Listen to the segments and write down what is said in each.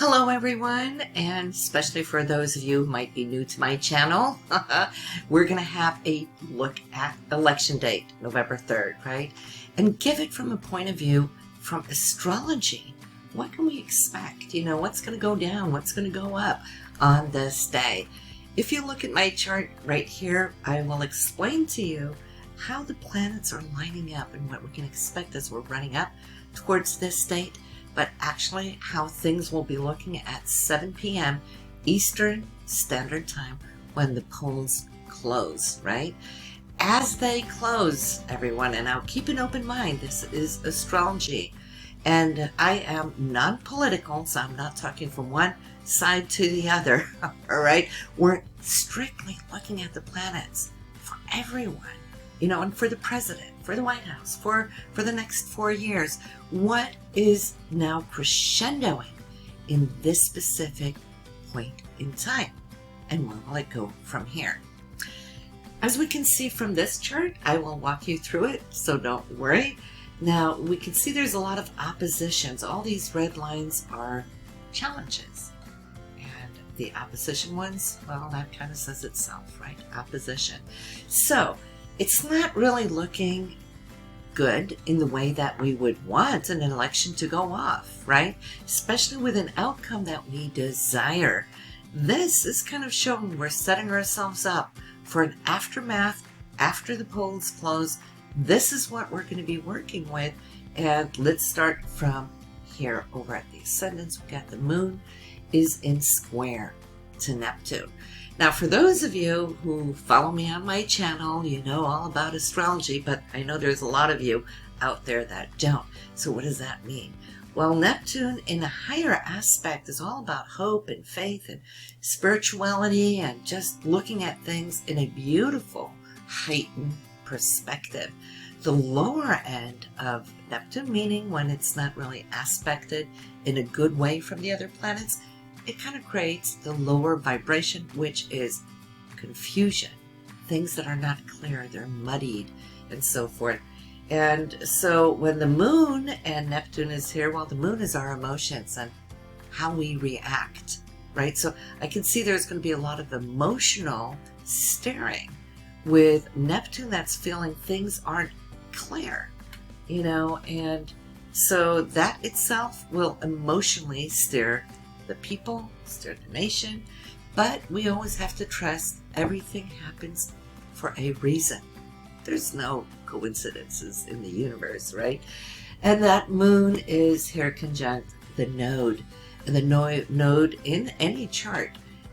Hello everyone, and especially for those of you who might be new to my channel, we're going to have a look at election date, November 3rd, right? And give it from a point of view from astrology. What can we expect? You know, what's going to go down? What's going to go up on this day? If you look at my chart right here, I will explain to you how the planets are lining up and what we can expect as we're running up towards this date. But actually how things will be looking at 7 p.m. Eastern Standard Time when the polls close, right? As they close, everyone, and now keep an open mind, this is astrology. And I am non-political, so I'm not talking from one side to the other, all right? We're strictly looking at the planets for everyone. You know, and for the president, for the White House, for the next 4 years, what is now crescendoing in this specific point in time? And where will it go from here? As we can see from this chart, I will walk you through it, so don't worry. Now, we can see there's a lot of oppositions. All these red lines are challenges. And the opposition ones, well, that kind of says itself, right? Opposition. So, it's not really looking good in the way that we would want an election to go off, right? Especially with an outcome that we desire. This is kind of showing we're setting ourselves up for an aftermath after the polls close. This is what we're going to be working with. And let's start from here over at the ascendants. We've got the moon is in square to Neptune. Now, for those of you who follow me on my channel, you know all about astrology, but I know there's a lot of you out there that don't. So what does that mean? Well, Neptune in a higher aspect is all about hope and faith and spirituality and just looking at things in a beautiful, heightened perspective. The lower end of Neptune, meaning when it's not really aspected in a good way from the other planets, it kind of creates the lower vibration, which is confusion. Things that are not clear, they're muddied and so forth. And so when the moon and Neptune is here, well, the moon is our emotions and how we react, right? So I can see there's going to be a lot of emotional stirring with Neptune that's feeling things aren't clear, you know, and so that itself will emotionally stir the people, stir the nation, but we always have to trust everything happens for a reason. There's no coincidences in the universe, right? And that moon is here conjunct the node, and the node in any chart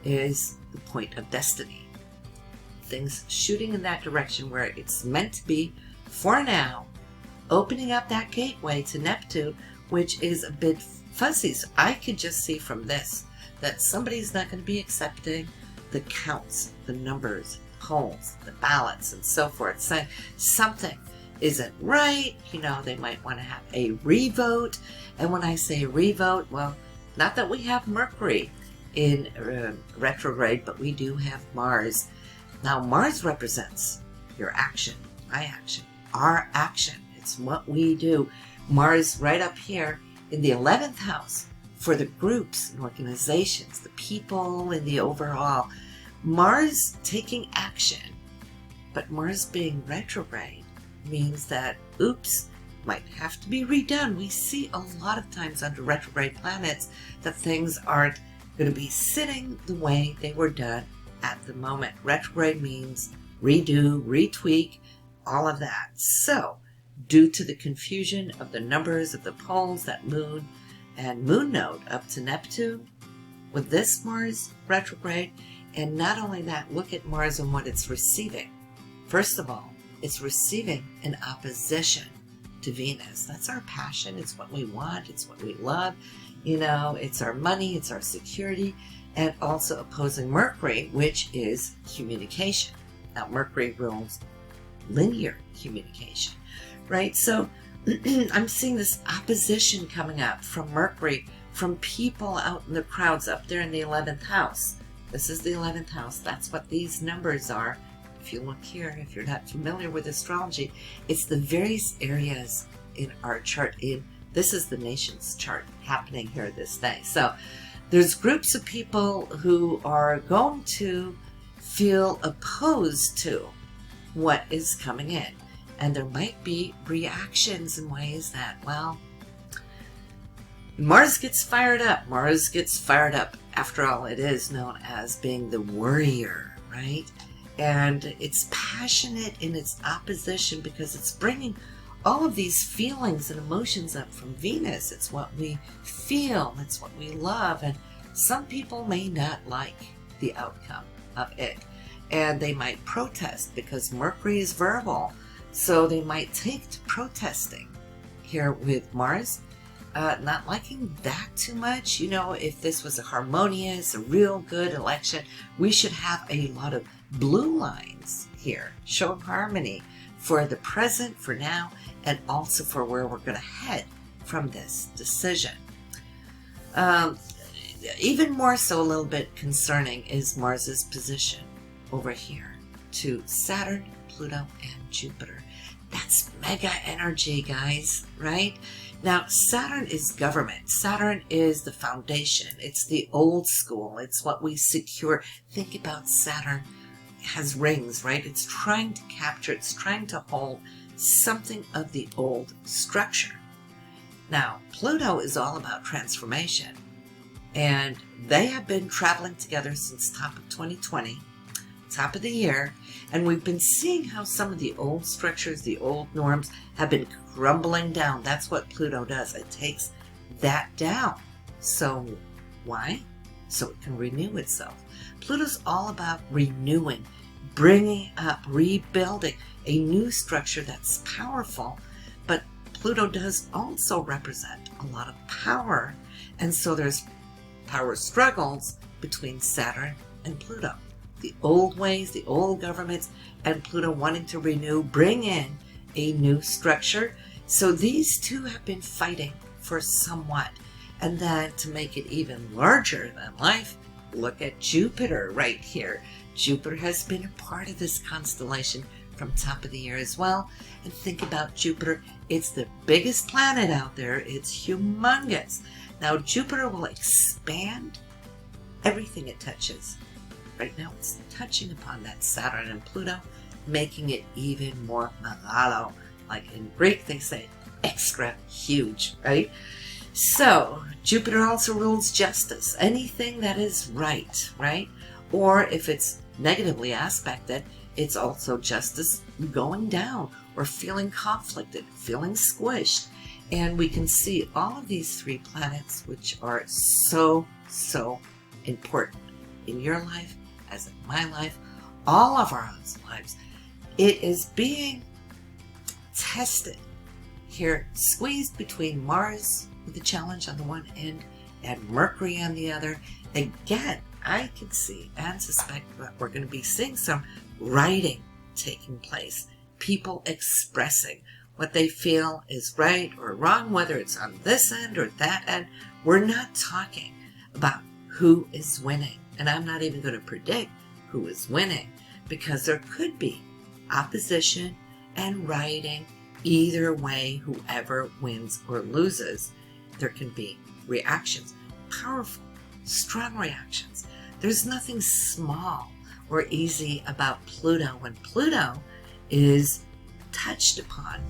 is the point of destiny. Things shooting in that direction where it's meant to be for now, opening up that gateway to Neptune, which is a bit fuzzy. So I could just see from this that somebody's not going to be accepting the counts, the numbers, polls, the ballots, and so forth, saying something isn't right. You know, they might want to have a revote. And when I say revote, well, not that we have Mercury in retrograde, but we do have Mars. Now, Mars represents your action, my action, our action. It's what we do. Mars right up here in the 11th house for the groups and organizations, the people in the overall. Mars taking action, but Mars being retrograde means that, oops, might have to be redone. We see a lot of times under retrograde planets that things aren't going to be sitting the way they were done at the moment. Retrograde means redo, retweak, all of that. So, due to the confusion of the numbers of the poles, that moon and moon node up to Neptune, with this Mars retrograde, and not only that, look at Mars and what it's receiving. First of all, it's receiving an opposition to Venus. That's our passion. It's what we want. It's what we love. You know, it's our money. It's our security. And also opposing Mercury, which is communication. Now, Mercury rules linear communication. Right? So I'm seeing this opposition coming up from Mercury, from people out in the crowds up there in the 11th house. This is the 11th house. That's what these numbers are. If you look here, if you're not familiar with astrology, it's the various areas in our chart. This is the nation's chart happening here this day. So there's groups of people who are going to feel opposed to what is coming in. And there might be reactions in ways that, well, Mars gets fired up. Mars gets fired up. After all, it is known as being the warrior, right? And it's passionate in its opposition because it's bringing all of these feelings and emotions up from Venus. It's what we feel. It's what we love. And some people may not like the outcome of it. And they might protest because Mercury is verbal. So they might take to protesting here with Mars. Not liking that too much. You know, if this was a harmonious, a real good election, we should have a lot of blue lines here, showing harmony for the present, for now, and also for where we're going to head from this decision. Even more so, a little bit concerning is Mars's position over here to Saturn, Pluto, and Jupiter. That's mega energy, guys, right? Now, Saturn is government. Saturn is the foundation. It's the old school. It's what we secure. Think about Saturn. It has rings, right? It's trying to capture, it's trying to hold something of the old structure. Now, Pluto is all about transformation. And they have been traveling together since top of 2020, top of the year. And we've been seeing how some of the old structures, the old norms have been crumbling down. That's what Pluto does. It takes that down. So why? So it can renew itself. Pluto's all about renewing, bringing up, rebuilding a new structure that's powerful. But Pluto does also represent a lot of power. And so there's power struggles between Saturn and Pluto. The old ways, the old governments, and Pluto wanting to renew, bring in a new structure. So these two have been fighting for somewhat. And then to make it even larger than life, look at Jupiter right here. Jupiter has been a part of this constellation from top of the year as well. And think about Jupiter. It's the biggest planet out there. It's humongous. Now Jupiter will expand everything it touches. Right now it's touching upon that Saturn and Pluto, making it even more megalo. Like in Greek they say extra huge, right? So Jupiter also rules justice, anything that is right, right? Or if it's negatively aspected, it's also justice going down or feeling conflicted, feeling squished. And we can see all of these three planets, which are so important in your life, as in my life, all of our lives. It is being tested here, squeezed between Mars with the challenge on the one end and Mercury on the other. Again, I can see and suspect that we're going to be seeing some writing taking place, people expressing what they feel is right or wrong, whether it's on this end or that end. We're not talking about who is winning. And I'm not even going to predict who is winning, because there could be opposition and writing. Either way, whoever wins or loses, there can be reactions, powerful, strong reactions. There's nothing small or easy about Pluto. When Pluto is touched upon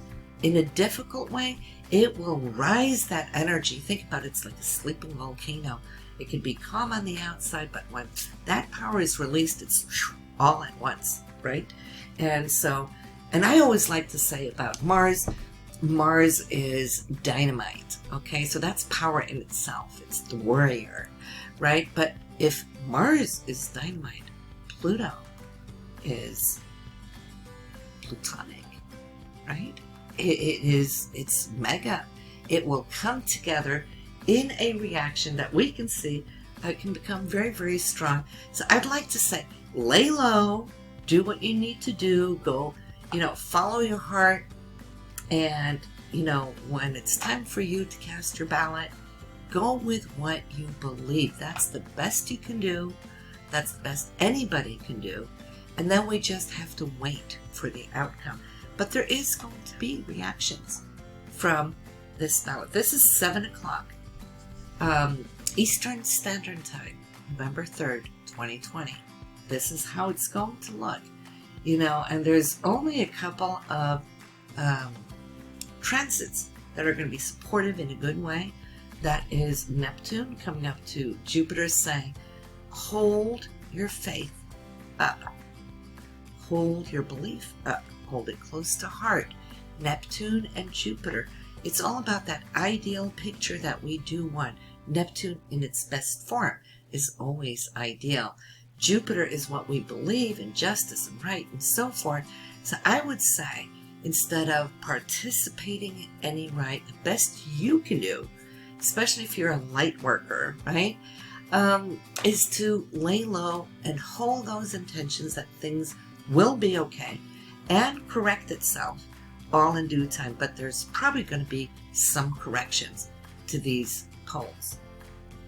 in a difficult way, it will rise that energy. Think about it, it's like a sleeping volcano. It can be calm on the outside, but when that power is released, it's all at once, right? And so, and I always like to say about Mars, Mars is dynamite, okay? So that's power in itself. It's the warrior, right? But if Mars is dynamite, Pluto is plutonic, right? It's mega. It will come together in a reaction that we can see can become very strong. So I'd like to say, lay low, do what you need to do, go, follow your heart, and, when it's time for you to cast your ballot, go with what you believe. That's the best you can do. That's the best anybody can do. And then we just have to wait for the outcome. But there is going to be reactions from this ballot. This is 7 o'clock. Eastern Standard Time, November 3rd, 2020. This is how it's going to look. And there's only a couple of transits that are going to be supportive in a good way. That is Neptune coming up to Jupiter saying, hold your faith up. Hold your belief up. Hold it close to heart. Neptune and Jupiter. It's all about that ideal picture that we do want. Neptune in its best form is always ideal. Jupiter is what we believe in, justice and right and so forth. So I would say, instead of participating in any right, the best you can do, especially if you're a light worker, right, is to lay low and hold those intentions that things will be okay and correct itself all in due time. But there's probably going to be some corrections to these poles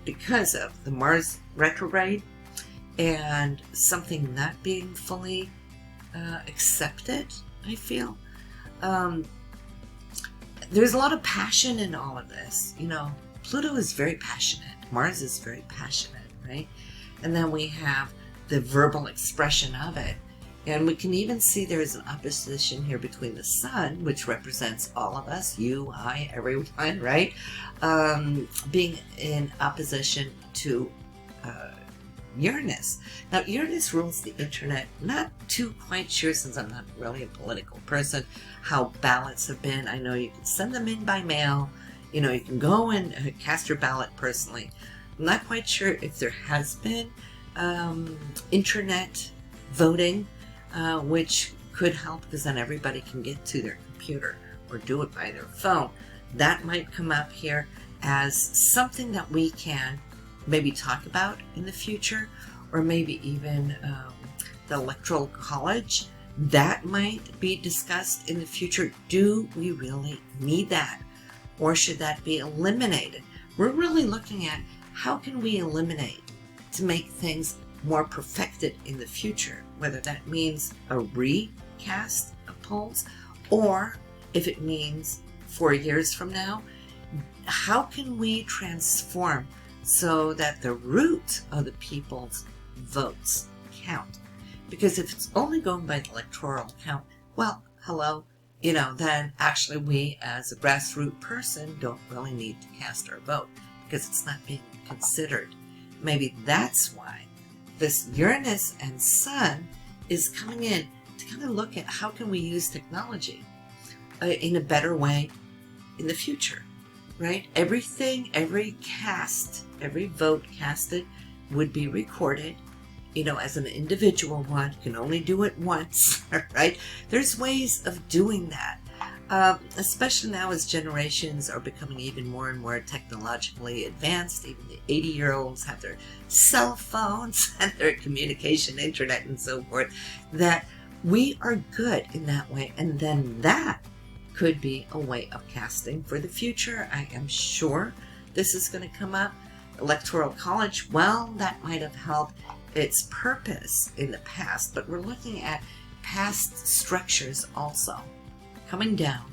because of the Mars retrograde and something not being fully accepted, I feel. There's a lot of passion in all of this. Pluto is very passionate. Mars is very passionate, right? And then we have the verbal expression of it. And we can even see there's an opposition here between the Sun, which represents all of us, you, I, everyone, right? Being in opposition to Uranus. Now, Uranus rules the internet. Not too quite sure, since I'm not really a political person, how ballots have been. I know you can send them in by mail. You can go and cast your ballot personally. I'm not quite sure if there has been internet voting, which could help, because then everybody can get to their computer or do it by their phone. That might come up here as something that we can maybe talk about in the future, or maybe even the Electoral College. That might be discussed in the future. Do we really need that? Or should that be eliminated? We're really looking at how can we eliminate to make things more perfected in the future, whether that means a recast of polls, or if it means 4 years from now, how can we transform so that the root of the people's votes count? Because if it's only going by the electoral count, well, hello, then actually we as a grassroots person don't really need to cast our vote, because it's not being considered. Maybe that's why this Uranus and Sun is coming in to kind of look at how can we use technology in a better way in the future, right? Everything, every cast, every vote casted would be recorded, as an individual one. You can only do it once, right? There's ways of doing that, especially now as generations are becoming even more and more technologically advanced. Even the 80-year-olds have their cell phones and their communication, internet, and so forth, that we are good in that way. And then that could be a way of casting for the future. I am sure this is going to come up. Electoral College, well, that might have helped its purpose in the past, but we're looking at past structures also coming down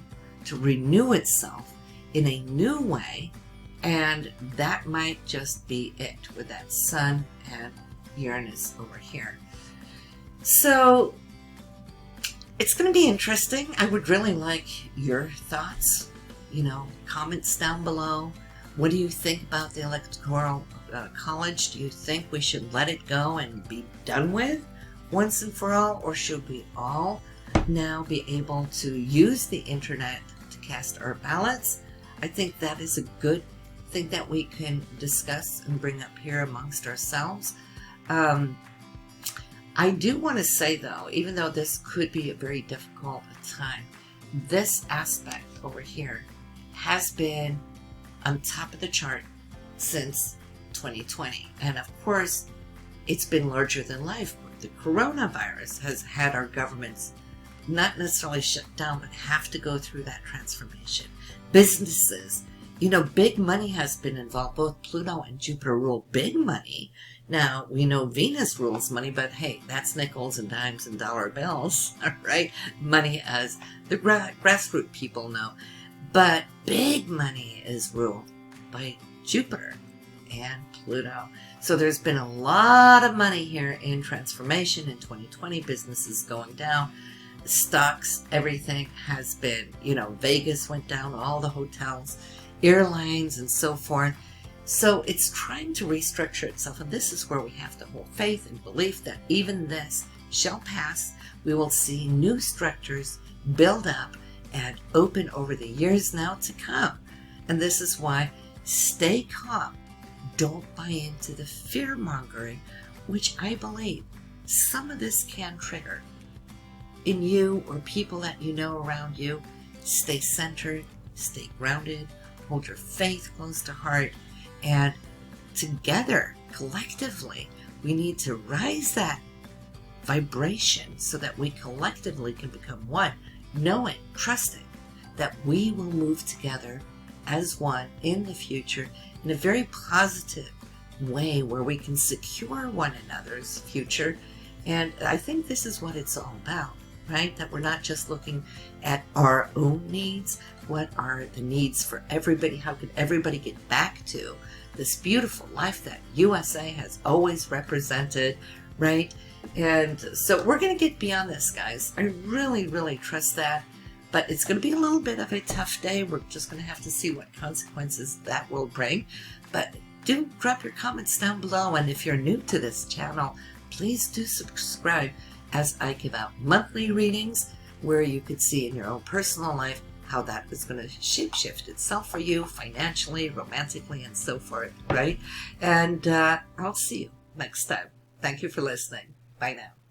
to renew itself in a new way, and that might just be it with that Sun and Uranus over here. So it's going to be interesting. I would really like your thoughts, comments down below. What do you think about the Electoral College? Do you think we should let it go and be done with once and for all? Or should we all now be able to use the internet to cast our ballots? I think that is a good thing that we can discuss and bring up here amongst ourselves. I do want to say, though, even though this could be a very difficult time, this aspect over here has been on top of the chart since 2020. And of course, it's been larger than life. The coronavirus has had our governments not necessarily shut down, but have to go through that transformation. Businesses, big money has been involved. Both Pluto and Jupiter rule big money. Now, we know Venus rules money, but hey, that's nickels and dimes and dollar bills, right? Money as the grassroots people know. But big money is ruled by Jupiter. and Pluto. So there's been a lot of money here in transformation in 2020, businesses going down, stocks, everything has been, Vegas went down, all the hotels, airlines and so forth. So it's trying to restructure itself, and this is where we have to hold faith and belief that even this shall pass. We will see new structures build up and open over the years now to come. And this is why stay calm. Don't buy into the fear-mongering, which I believe some of this can trigger in you or people that you know around you. Stay centered, stay grounded, hold your faith close to heart, and together, collectively, we need to rise that vibration so that we collectively can become one, knowing, trusting that we will move together as one in the future in a very positive way where we can secure one another's future. And I think this is what it's all about, right? That we're not just looking at our own needs. What are the needs for everybody? How can everybody get back to this beautiful life that USA has always represented, right? And so we're going to get beyond this, guys. I really, really trust that. But it's going to be a little bit of a tough day. We're just going to have to see what consequences that will bring. But do drop your comments down below. And if you're new to this channel, please do subscribe, as I give out monthly readings where you could see in your own personal life how that is going to shapeshift itself for you financially, romantically, and so forth, right? And I'll see you next time. Thank you for listening. Bye now.